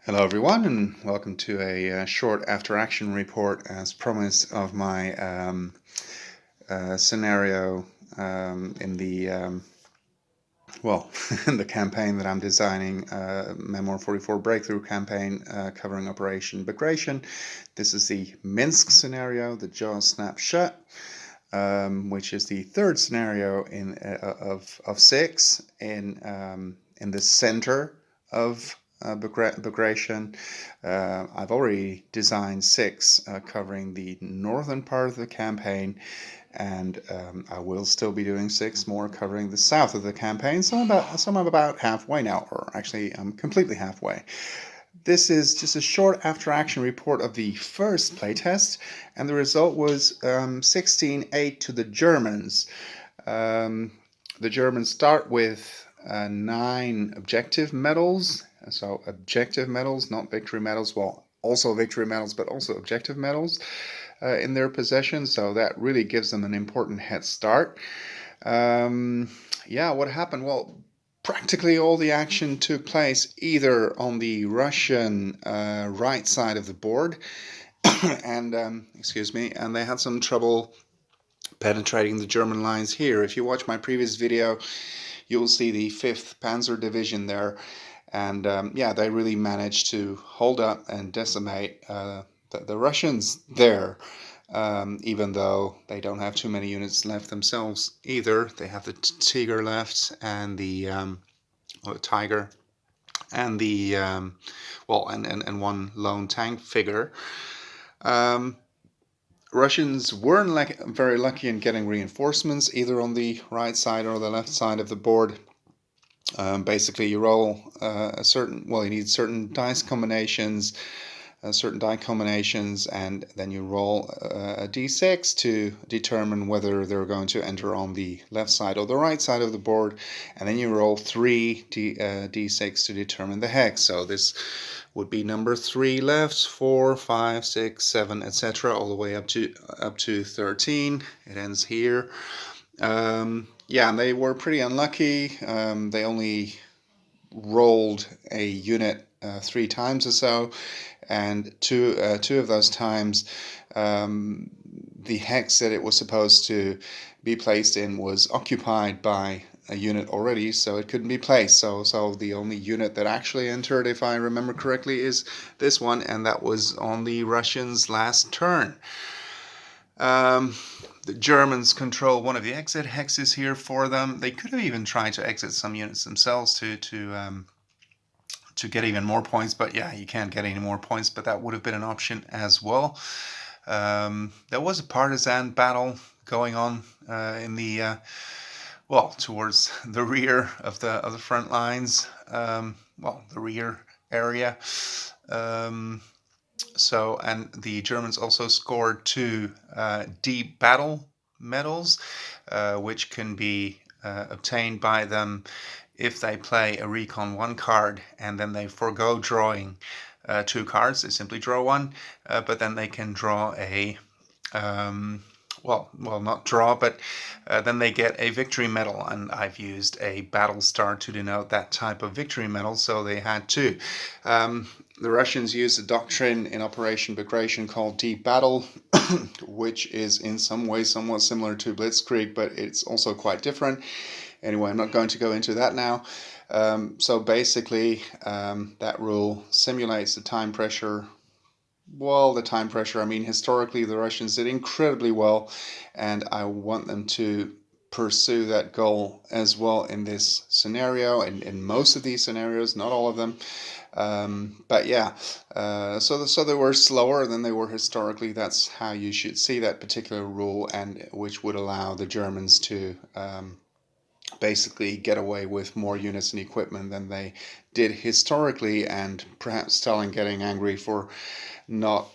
Hello everyone, and welcome to a short after-action report as promised of my scenario in the in the campaign that I'm designing, Memoir 44 Breakthrough campaign covering Operation Bagration. This is the Minsk scenario, the jaws snap shut, which is the third scenario of six in the center of Bagration. I've already designed six covering the northern part of the campaign, and I will still be doing six more covering the south of the campaign. So I'm about halfway now, or actually I'm completely halfway. This is just a short after-action report of the first playtest, and the result was 16-8 to the Germans. The Germans start with 9 objective medals. So objective medals, not victory medals. Well, also victory medals, but also objective medals in their possession. So that really gives them an important head start. What happened? Well, practically all the action took place either on the Russian right side of the board, and and they had some trouble penetrating the German lines here. If you watch my previous video, you'll see the 5th Panzer Division there, and they really managed to hold up and decimate the Russians there. Even though they don't have too many units left themselves either. They have the Tiger left and the Tiger and the and one lone tank figure. Russians weren't very lucky in getting reinforcements either on the right side or the left side of the board. Basically, you roll you need certain dice combinations, and then you roll a d6 to determine whether they're going to enter on the left side or the right side of the board, and then you roll 3 d6 to determine the hex. So this would be number 3 left, 4, 5, 6, 7, etc., all the way up to 13. It ends here. And they were pretty unlucky. They only rolled a unit 3 times or so, and two of those times the hex that it was supposed to be placed in was occupied by a unit already, so it couldn't be placed. So the only unit that actually entered, if I remember correctly, is this one, and that was on the Russians' last turn. The Germans control one of the exit hexes here for them. They could have even tried to exit some units themselves to get even more points, but you can't get any more points, but that would have been an option as well. There was a partisan battle going on in the towards the rear of the front lines, the rear area. And the Germans also scored 2 deep battle medals, which can be obtained by them if they play a Recon 1 card and then they forego drawing 2 cards. They simply draw 1, but then they can draw a not draw, but then they get a victory medal, and I've used a battle star to denote that type of victory medal, so they had 2. The Russians used a doctrine in Operation Bagration called Deep Battle, which is in some ways somewhat similar to Blitzkrieg, but it's also quite different. Anyway, I'm not going to go into that now. So basically, that rule simulates the time pressure. Well, the time pressure, historically the Russians did incredibly well, and I want them to pursue that goal as well in this scenario, and in most of these scenarios, not all of them. So they were slower than they were historically. That's how you should see that particular rule, and which would allow the Germans to basically get away with more units and equipment than they did historically, and perhaps Stalin getting angry for not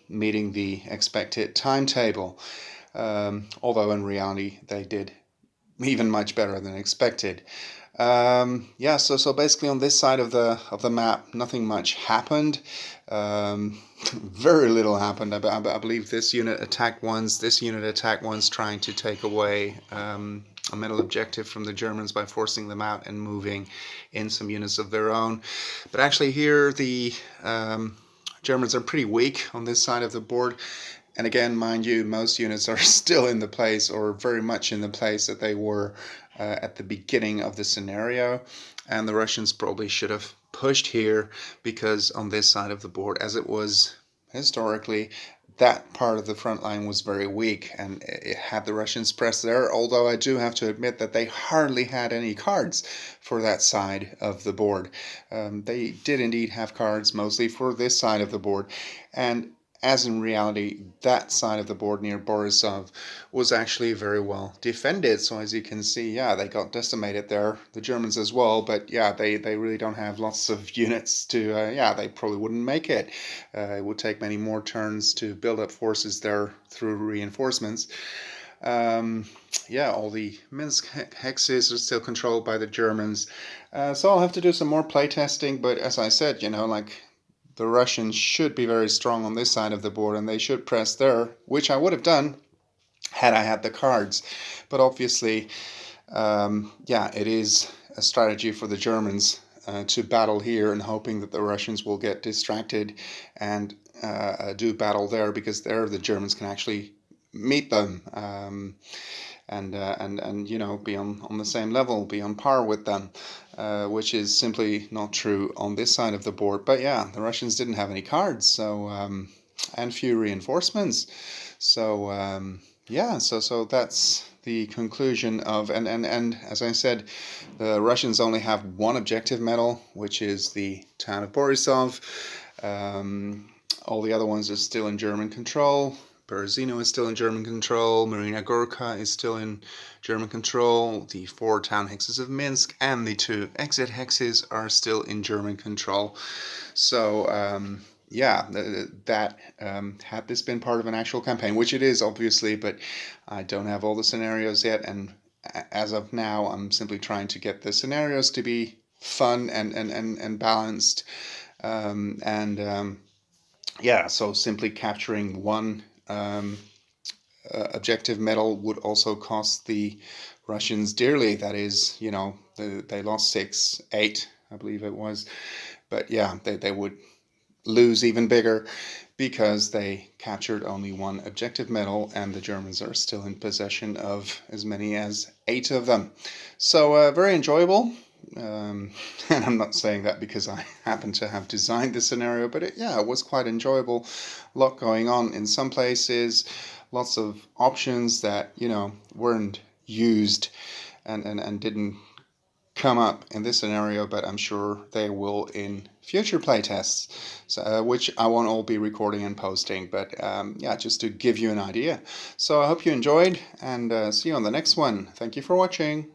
meeting the expected timetable, although in reality they did even much better than expected. So basically on this side of the map, nothing much happened. Very little happened. I believe this unit attacked once, trying to take away a metal objective from the Germans by forcing them out and moving in some units of their own. But actually here the Germans are pretty weak on this side of the board. And again, mind you, most units are still in the place, or very much in the place that they were at the beginning of the scenario. And the Russians probably should have pushed here, because on this side of the board, as it was historically, that part of the front line was very weak, and it had the Russians pressed there, although I do have to admit that they hardly had any cards for that side of the board. They did indeed have cards mostly for this side of the board, and as in reality, that side of the board near Borisov was actually very well defended. So as you can see, yeah, they got decimated there, the Germans as well, but yeah, they really don't have lots of units to, yeah, they probably wouldn't make it. It would take many more turns to build up forces there through reinforcements. Yeah, all the Minsk hexes are still controlled by the Germans. So I'll have to do some more playtesting, but as I said, you know, like, the Russians should be very strong on this side of the board, and they should press there, which I would have done had I had the cards. But obviously, yeah, it is a strategy for the Germans to battle here and hoping that the Russians will get distracted and do battle there, because there the Germans can actually meet them and you know, be on the same level, be on par with them, which is simply not true on this side of the board. But yeah, the Russians didn't have any cards, so and few reinforcements. So yeah, so that's the conclusion of, and as I said, the Russians only have one objective medal, which is the town of Borisov. All the other ones are still in German control. Berezino is still in German control, Marina Gorka is still in German control, the 4 town hexes of Minsk and the 2 exit hexes are still in German control. So yeah, that had this been part of an actual campaign, which it is obviously, but I don't have all the scenarios yet, and as of now I'm simply trying to get the scenarios to be fun and balanced, yeah, so simply capturing one objective medal would also cost the Russians dearly. That is, you know, they lost 6-8, I believe it was. But yeah, they would lose even bigger because they captured only one objective medal, and the Germans are still in possession of as many as 8 of them. So very enjoyable. And I'm not saying that because I happen to have designed the scenario, but it was quite enjoyable. A lot going on in some places, lots of options that, you know, weren't used and didn't come up in this scenario, but I'm sure they will in future playtests, so, which I won't all be recording and posting, but yeah, just to give you an idea. So I hope you enjoyed, and see you on the next one. Thank you for watching.